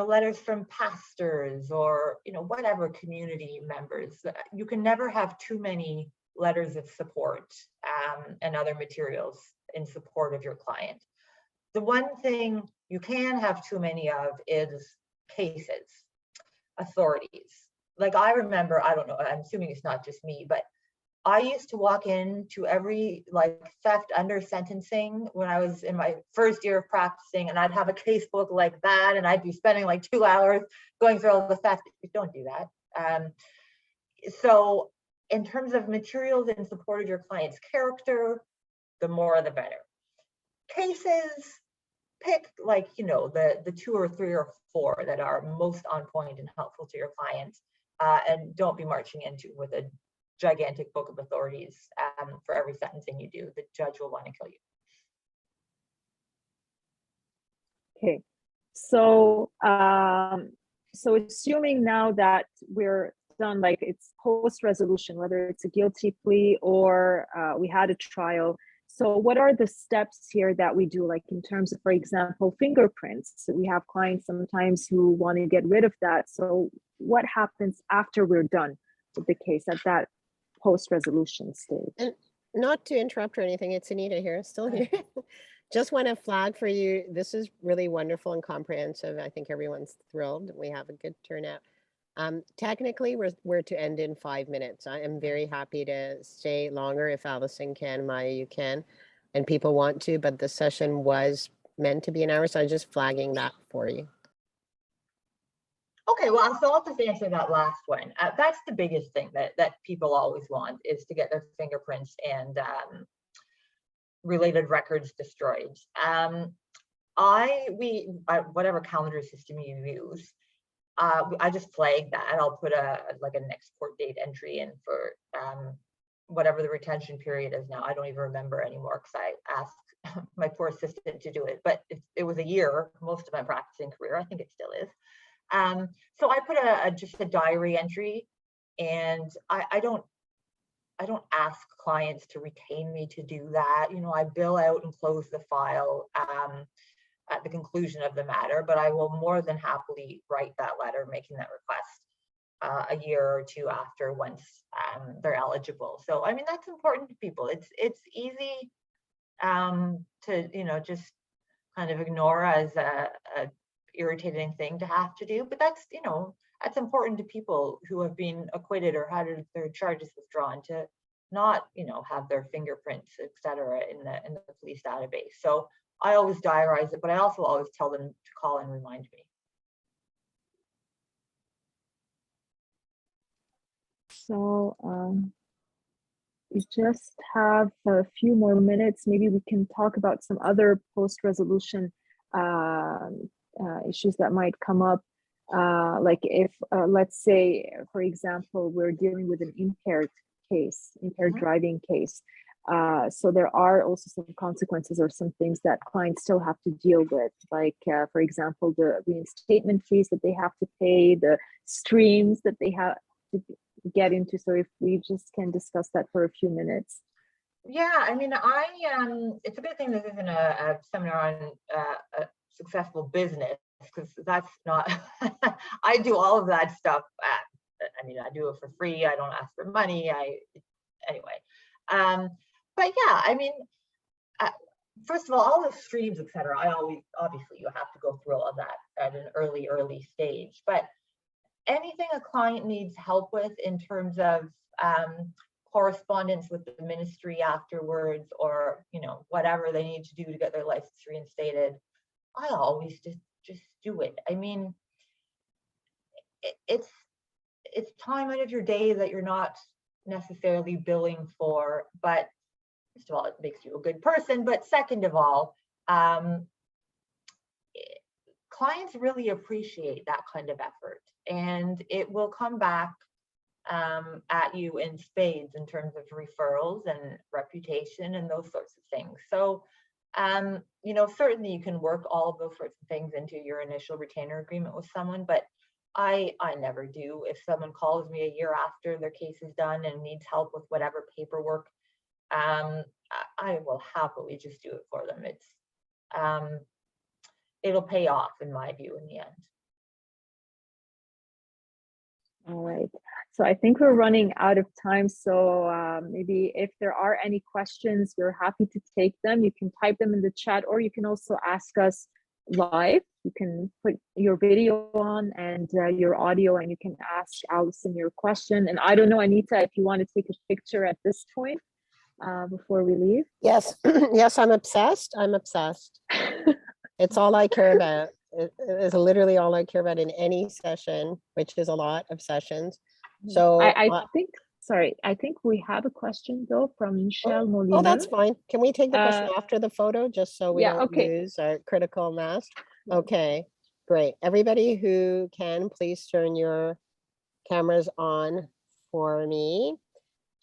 letters from pastors, or whatever community members. You can never have too many letters of support and other materials in support of your client. The one thing you can have too many of is cases, authorities. Like I remember, I don't know, I'm assuming it's not just me, but I used to walk into every theft under sentencing when I was in my first year of practicing, and I'd have a case book like that, and I'd be spending 2 hours going through all the theft. Don't do that. So in terms of materials in support of your client's character, the more the better. Cases, pick the 2 or 3 or 4 that are most on point and helpful to your client, and don't be marching into with a gigantic book of authorities for every sentencing you do. The judge will want to kill you. Okay, so so assuming now that we're done, it's post-resolution, whether it's a guilty plea or we had a trial. So what are the steps here that we do, in terms of, for example, fingerprints? So we have clients sometimes who want to get rid of that. So what happens after we're done with the case at that post-resolution stage? And not to interrupt or anything, it's Anita here, still here. Just want to flag for you, this is really wonderful and comprehensive. I think everyone's thrilled. We have a good turnout. Technically, we're to end in 5 minutes. I am very happy to stay longer if Alison can, Maya, you can, and people want to, but the session was meant to be an hour, so I'm just flagging that for you. Okay, well, so I'll just answer that last one. That's the biggest thing that people always want, is to get their fingerprints and related records destroyed. Whatever calendar system you use, I just flag that. I'll put a next court date entry in for whatever the retention period is now. I don't even remember anymore because I ask my poor assistant to do it, but it was a year, most of my practicing career. I think it still is. So I put just a diary entry, and I don't ask clients to retain me to do that. You know, I bill out and close the file at the conclusion of the matter, but I will more than happily write that letter making that request a year or two after, once they're eligible. So I mean, that's important to people. It's easy to, you know, just kind of ignore as a irritating thing to have to do, but that's, you know, that's important to people who have been acquitted or had their charges withdrawn, to not, you know, have their fingerprints, etc., in the police database. So I always diarize it, but I also always tell them to call and remind me. So we just have a few more minutes. Maybe we can talk about some other post-resolution issues that might come up. Like if, let's say, for example, we're dealing with an impaired driving case. So there are also some consequences or some things that clients still have to deal with, like, for example, the reinstatement fees that they have to pay, the streams that they have to get into. So if we just can discuss that for a few minutes. Yeah, I mean, it's a good thing this isn't a seminar on a successful business, because that's not, I do all of that stuff. I mean, I do it for free. I don't ask for money. Anyway. But yeah, I mean, first of all the streams, etc., obviously you have to go through all of that at an early stage. But anything a client needs help with in terms of correspondence with the ministry afterwards, or, you know, whatever they need to do to get their license reinstated, I always just do it. I mean, it's time out of your day that you're not necessarily billing for, but first of all, it makes you a good person, but second of all, clients really appreciate that kind of effort, and it will come back at you in spades in terms of referrals and reputation and those sorts of things. So you know, certainly you can work all of those sorts of things into your initial retainer agreement with someone, but I never do. If someone calls me a year after their case is done and needs help with whatever paperwork, I will happily just do it for them. It'll pay off, in my view, in the end. All right. So I think we're running out of time. So maybe if there are any questions, we're happy to take them. You can type them in the chat, or you can also ask us live. You can put your video on and your audio, and you can ask Alison your question. And I don't know, Anita, if you want to take a picture at this point before we leave. Yes, yes, I'm obsessed. It's all I care about. It is literally all I care about in any session, which is a lot of sessions. So I think we have a question though from Michelle Molina. Oh, that's fine. Can we take the question after the photo, just so we don't lose our critical mass? Okay, great. Everybody who can, please turn your cameras on for me.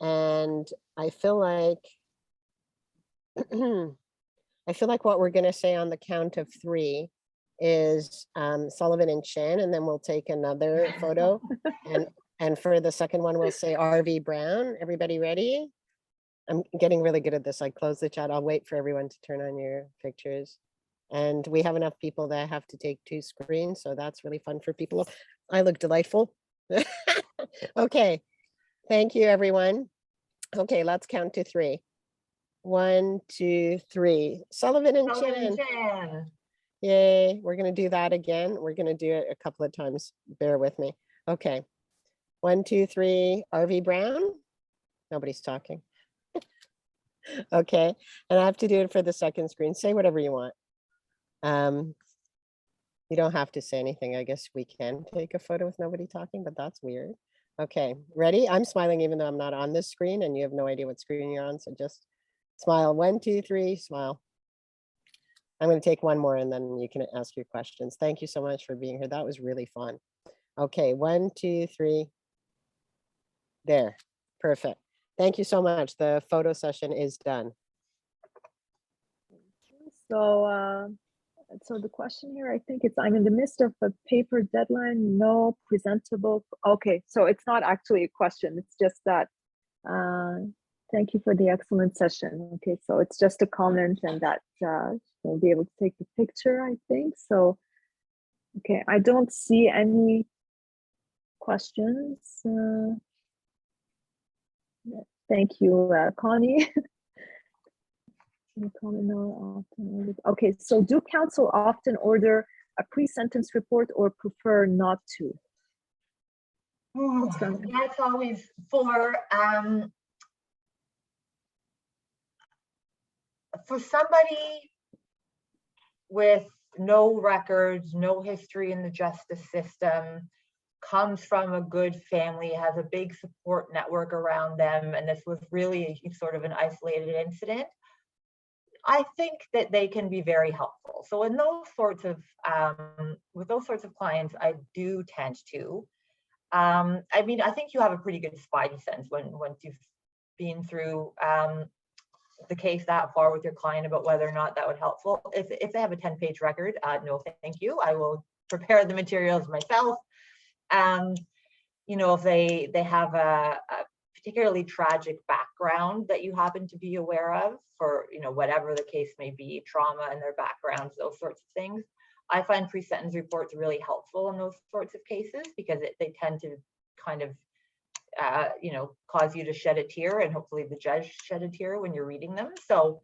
And I feel like what we're going to say on the count of 3 is Sullivan and Chan, and then we'll take another photo. And for the second one, we'll say RV Brown. Everybody ready? I'm getting really good at this. I close the chat. I'll wait for everyone to turn on your pictures. And we have enough people that have to take 2 screens, so that's really fun for people. I look delightful. Okay, thank you, everyone. Okay, let's count to 3. 1, 2, 3. Sullivan and Chan. Yay, we're gonna do that again. We're gonna do it a couple of times. Bear with me. Okay, 1, 2, 3. RV Brown. Nobody's talking. Okay, and I have to do it for the second screen. Say whatever you want. You don't have to say anything. I guess we can take a photo with nobody talking, but that's weird. Okay, ready? I'm smiling even though I'm not on this screen and you have no idea what screen you're on, so just smile. 1, 2, 3, smile. I'm going to take one more and then you can ask your questions. Thank you so much for being here. That was really fun. Okay, 1, 2, 3. There, perfect. Thank you so much. The photo session is done. So, so the question here, I think it's, I'm in the midst of a paper deadline, no presentable. Okay, so it's not actually a question. It's just that, thank you for the excellent session. Okay, so it's just a comment and that we'll be able to take the picture, I think. So, okay, I don't see any questions. Thank you, Connie. Okay, so do counsel often order a pre-sentence report or prefer not to? That's always for somebody with no records, no history in the justice system, comes from a good family, has a big support network around them, and this was really sort of an isolated incident, I think that they can be very helpful. So in those sorts of, with those sorts of clients, I do tend to. I mean, I think you have a pretty good spidey sense once you've been through the case that far with your client about whether or not that would helpful. If they have a 10-page record, no, thank you. I will prepare the materials myself. You know, if they have a particularly tragic background that you happen to be aware of for, you know, whatever the case may be, trauma in their backgrounds, those sorts of things, I find pre-sentence reports really helpful in those sorts of cases because they tend to kind of, you know, cause you to shed a tear, and hopefully the judge shed a tear when you're reading them. So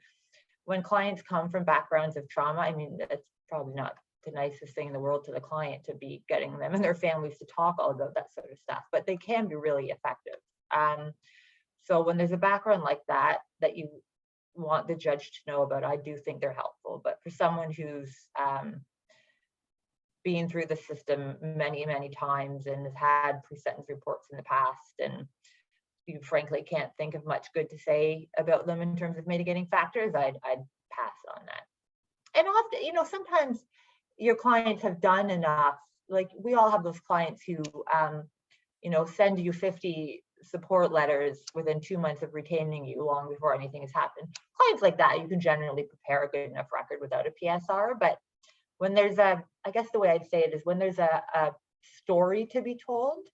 when clients come from backgrounds of trauma, I mean, it's probably not the nicest thing in the world to the client to be getting them and their families to talk all about that sort of stuff, but they can be really effective. So when there's a background like that you want the judge to know about, I do think they're helpful. But for someone who's been through the system many, many times and has had pre-sentence reports in the past, and you frankly can't think of much good to say about them in terms of mitigating factors, I'd pass on that. And often, you know, sometimes your clients have done enough. Like we all have those clients who, you know, send you 50 support letters within 2 months of retaining you long before anything has happened. Clients like that, you can generally prepare a good enough record without a PSR. But when there's I guess the way I'd say it is when there's a story to be told,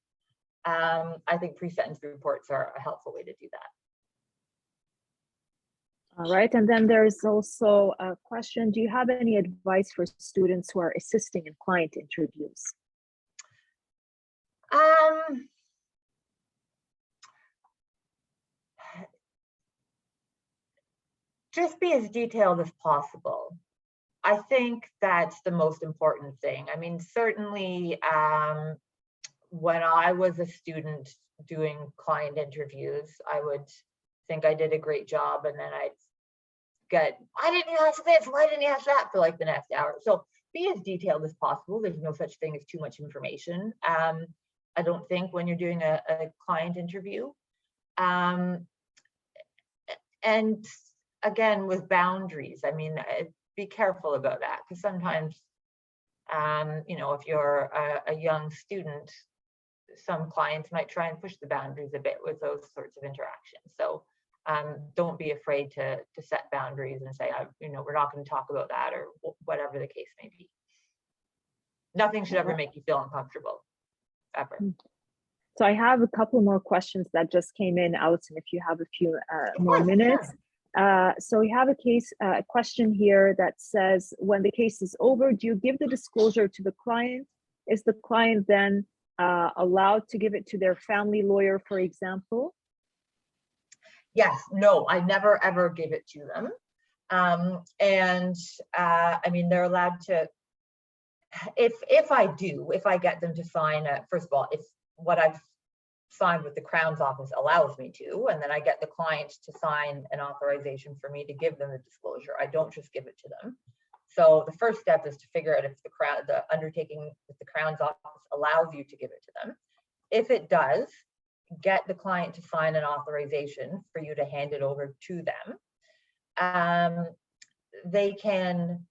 I think pre-sentence reports are a helpful way to do that. All right, and then there's also a question, do you have any advice for students who are assisting in client interviews? Just be as detailed as possible. I think that's the most important thing. I mean, certainly when I was a student doing client interviews, I would think I did a great job, and then I'd get, why didn't you ask this? Why didn't you ask that for like the next hour? So be as detailed as possible. There's no such thing as too much information. I don't think when you're doing a client interview. And again, with boundaries, I mean, be careful about that, because sometimes, you know, if you're a young student, some clients might try and push the boundaries a bit with those sorts of interactions. So don't be afraid to set boundaries and say, you know, we're not going to talk about that, or whatever the case may be. Nothing should ever make you feel uncomfortable, ever. So I have a couple more questions that just came in, Alison, if you have a few more minutes. So we have a question here that says, when the case is over, do you give the disclosure to the client? Is the client then allowed to give it to their family lawyer, for example? Yes, no, I never ever give it to them. I mean, they're allowed to, if I get them to sign, first of all, if what I've signed with the Crown's office allows me to, and then I get the client to sign an authorization for me to give them the disclosure. I don't just give it to them. So the first step is to figure out if the undertaking with the Crown's office allows you to give it to them. If it does, get the client to sign an authorization for you to hand it over to them. They can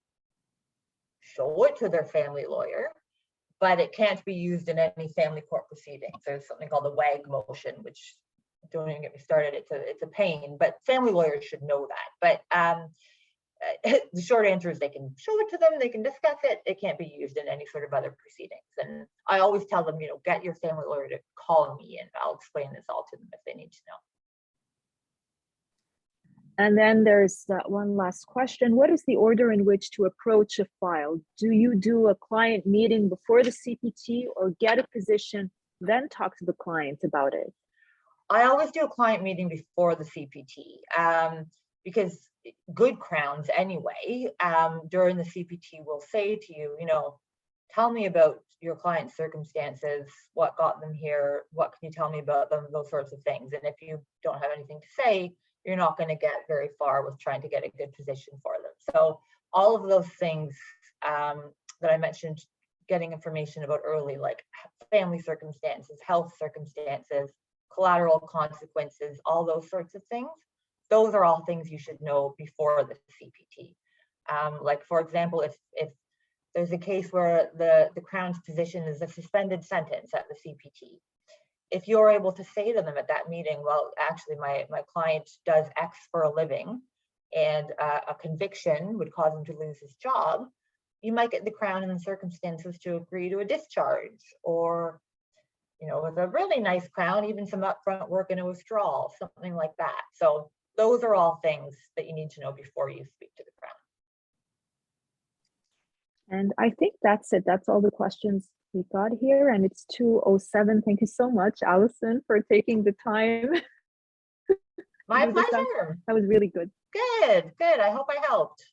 show it to their family lawyer, but it can't be used in any family court proceedings. There's something called the WAG motion, which, don't even get me started, it's a pain, but family lawyers should know that. But the short answer is they can show it to them, they can discuss it. It can't be used in any sort of other proceedings. And I always tell them, get your family lawyer to call me and I'll explain this all to them if they need to know. And then there's one last question. What is the order in which to approach a file? Do you do a client meeting before the CPT or get a position, then talk to the client about it? I always do a client meeting before the CPT because good crowns anyway, during the CPT will say to you, tell me about your client's circumstances, what got them here, what can you tell me about them, those sorts of things. And if you don't have anything to say, you're not going to get very far with trying to get a good position for them. So all of those things that I mentioned, getting information about early, like family circumstances, health circumstances, collateral consequences, all those sorts of things, those are all things you should know before the CPT. Like, for example, if there's a case where the Crown's position is a suspended sentence at the CPT, if you're able to say to them at that meeting, well, actually my client does X for a living and a conviction would cause him to lose his job, you might get the Crown in the circumstances to agree to a discharge, or, with a really nice Crown, even some upfront work and a withdrawal, something like that. So those are all things that you need to know before you speak to the Crown. And I think that's it. That's all the questions we got here, and it's 2:07. Thank you so much, Alison, for taking the time. My pleasure. That was really good. Good. I hope I helped.